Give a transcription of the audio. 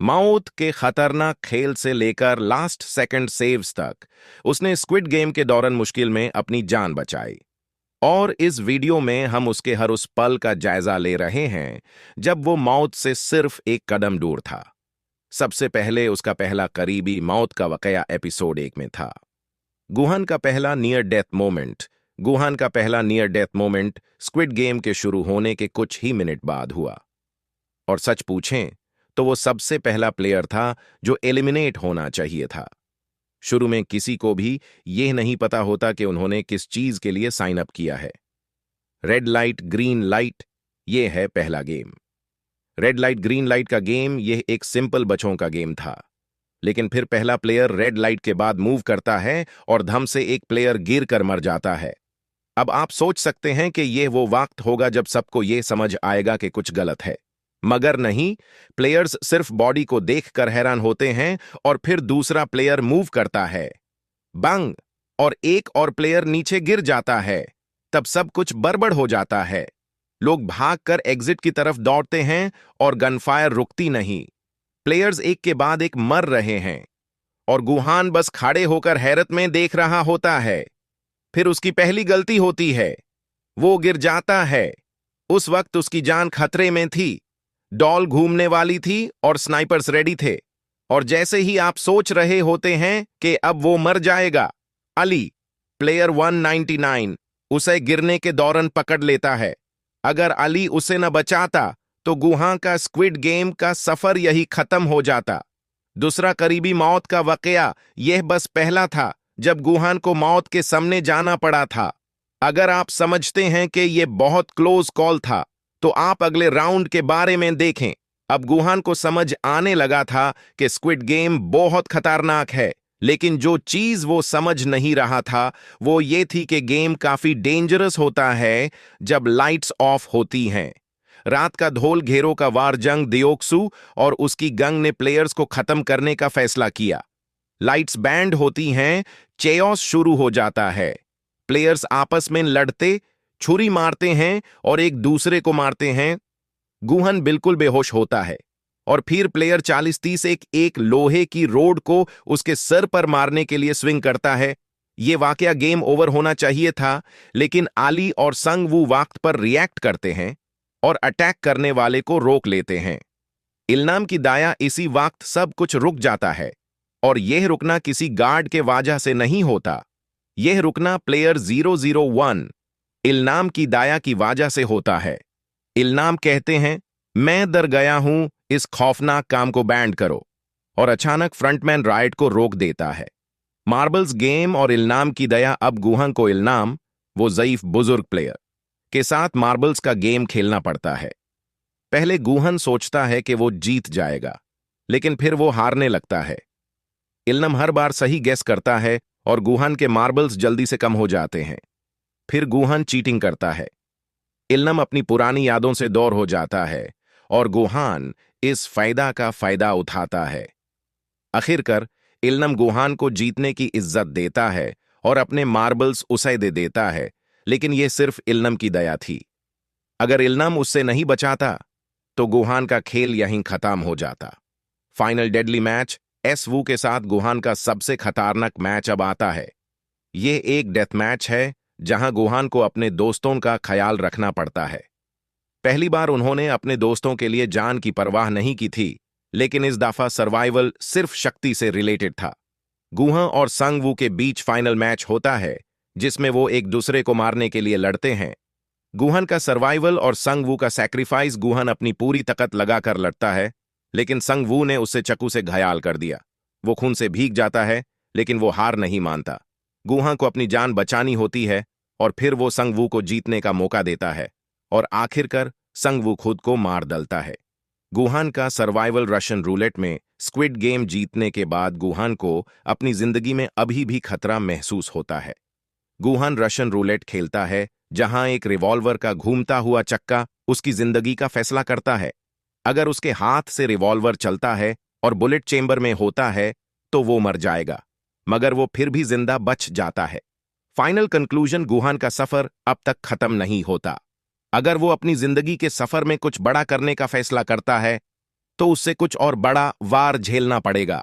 मौत के खतरनाक खेल से लेकर लास्ट सेकंड सेव्स तक उसने स्क्विड गेम के दौरान मुश्किल में अपनी जान बचाई। और इस वीडियो में हम उसके हर उस पल का जायजा ले रहे हैं जब वो मौत से सिर्फ एक कदम दूर था। सबसे पहले उसका पहला करीबी मौत का वाकया एपिसोड 1 में था। गुहान का पहला नियर डेथ मोमेंट गुहान का पहला near death moment squid game के शुरू होने के कुछ ही मिनट बाद हुआ। और सच पूछें तो वो सबसे पहला प्लेयर था जो एलिमिनेट होना चाहिए था। शुरू में किसी को भी यह नहीं पता होता कि उन्होंने किस चीज के लिए साइन अप किया है। रेड लाइट ग्रीन लाइट, यह है पहला game. Red light green light का गेम यह एक सिंपल बच्चों का गेम था। लेकिन फिर पहला प्लेयर रेड लाइट के बाद मूव करता है और धम से एक प्लेयर गिर कर मर जाता है। अब आप सोच सकते हैं कि यह वो वक्त होगा जब सबको यह समझ आएगा कि कुछ गलत है, मगर नहीं। प्लेयर्स सिर्फ बॉडी को देखकर हैरान होते हैं और फिर दूसरा प्लेयर मूव करता है, बंग, और एक और प्लेयर नीचे गिर जाता है। तब सब कुछ बड़बड़ हो जाता है। लोग भागकर एग्जिट की तरफ दौड़ते हैं और गनफायर रुकती नहीं। प्लेयर्स एक के बाद एक मर रहे हैं और गुहान बस खड़े होकर हैरत में देख रहा होता है। फिर उसकी पहली गलती होती है, वो गिर जाता है। उस वक्त उसकी जान खतरे में थी। डॉल घूमने वाली थी और स्नाइपर्स रेडी थे। और जैसे ही आप सोच रहे होते हैं कि अब वो मर जाएगा, अली, प्लेयर 199, उसे गिरने के दौरान पकड़ लेता है। अगर अली उसे न बचाता तो गुहा का स्क्विड गेम का सफर यही खत्म हो जाता। दूसरा करीबी मौत का वाकया यह बस पहला था जब गुहान को मौत के सामने जाना पड़ा था। अगर आप समझते हैं कि यह बहुत क्लोज कॉल था तो आप अगले राउंड के बारे में देखें। अब गुहान को समझ आने लगा था कि स्क्विड गेम बहुत खतरनाक है, लेकिन जो चीज वो समझ नहीं रहा था वो ये थी कि गेम काफी डेंजरस होता है जब लाइट्स ऑफ होती हैं। रात का धोल घेरों का वार जंग दियोक्सु और उसकी गंग ने प्लेयर्स को खत्म करने का फैसला किया। लाइट्स बैंड होती हैं, चेओस शुरू हो जाता है। प्लेयर्स आपस में लड़ते, छुरी मारते हैं और एक दूसरे को मारते हैं। गुहन बिल्कुल बेहोश होता है और फिर प्लेयर 40-30 एक लोहे की रोड को उसके सर पर मारने के लिए स्विंग करता है। यह वाकया गेम ओवर होना चाहिए था, लेकिन आली और संग वू वक्त पर रिएक्ट करते हैं और अटैक करने वाले को रोक लेते हैं। इल्नाम की दाया इसी वक्त सब कुछ रुक जाता है और यह रुकना किसी गार्ड के वजह से नहीं होता। यह रुकना प्लेयर 001 इल्नाम की दाया की वजह से होता है। इल्नाम कहते हैं, मैं डर गया हूं, इस खौफनाक काम को बैंड करो, और अचानक फ्रंटमैन राइट को रोक देता है। मार्बल्स गेम और इल्नाम की दया। अब गुहन को इल्नाम, वो ज़ईफ बुजुर्ग प्लेयर, के साथ मार्बल्स का गेम खेलना पड़ता है। पहले गुहन सोचता है कि वो जीत जाएगा, लेकिन फिर वो हारने लगता है। इल्नम हर बार सही गेस करता है और गुहन के मार्बल्स जल्दी से कम हो जाते हैं। फिर गुहन चीटिंग करता है। इल्नम अपनी पुरानी यादों से दूर हो जाता है और गुहान इस फायदा का फायदा उठाता है। आखिरकार इल्नम गुहान को जीतने की इज्जत देता है और अपने मार्बल्स उसे दे देता है, लेकिन यह सिर्फ इल्नम की दया थी। अगर इल्नम उससे नहीं बचाता तो गुहान का खेल यहीं खत्म हो जाता। फाइनल डेडली मैच एस वू के साथ गुहान का सबसे खतरनाक मैच अब आता है। यह एक डेथ मैच है जहां गुहान को अपने दोस्तों का ख्याल रखना पड़ता है। पहली बार उन्होंने अपने दोस्तों के लिए जान की परवाह नहीं की थी, लेकिन इस दफा सर्वाइवल सिर्फ शक्ति से रिलेटेड था। गुहा और संग वू के बीच फाइनल मैच होता है जिसमें वो एक दूसरे को मारने के लिए लड़ते हैं। गुहन का सर्वाइवल और संग वू का सैक्रिफाइस। गुहन अपनी पूरी ताकत लगाकर लड़ता है, लेकिन संग वू ने उसे चाकू से घायल कर दिया। वो खून से भीग जाता है, लेकिन वो हार नहीं मानता। गुहा को अपनी जान बचानी होती है और फिर वो संग वू को जीतने का मौका देता है और आखिरकार संग वू खुद को मार डालता है। गुहान का सर्वाइवल रशियन रूलेट में स्क्विड गेम जीतने के बाद गुहान को अपनी जिंदगी में अभी भी खतरा महसूस होता है। गुहान रशियन रूलेट खेलता है जहां एक रिवॉल्वर का घूमता हुआ चक्का उसकी जिंदगी का फैसला करता है। अगर उसके हाथ से रिवॉल्वर चलता है और बुलेट चेंबर में होता है तो वो मर जाएगा, मगर वो फिर भी जिंदा बच जाता है। फाइनल कंक्लूजन, गुहान का सफर अब तक खत्म नहीं होता। अगर वो अपनी जिंदगी के सफर में कुछ बड़ा करने का फैसला करता है तो उससे कुछ और बड़ा वार झेलना पड़ेगा।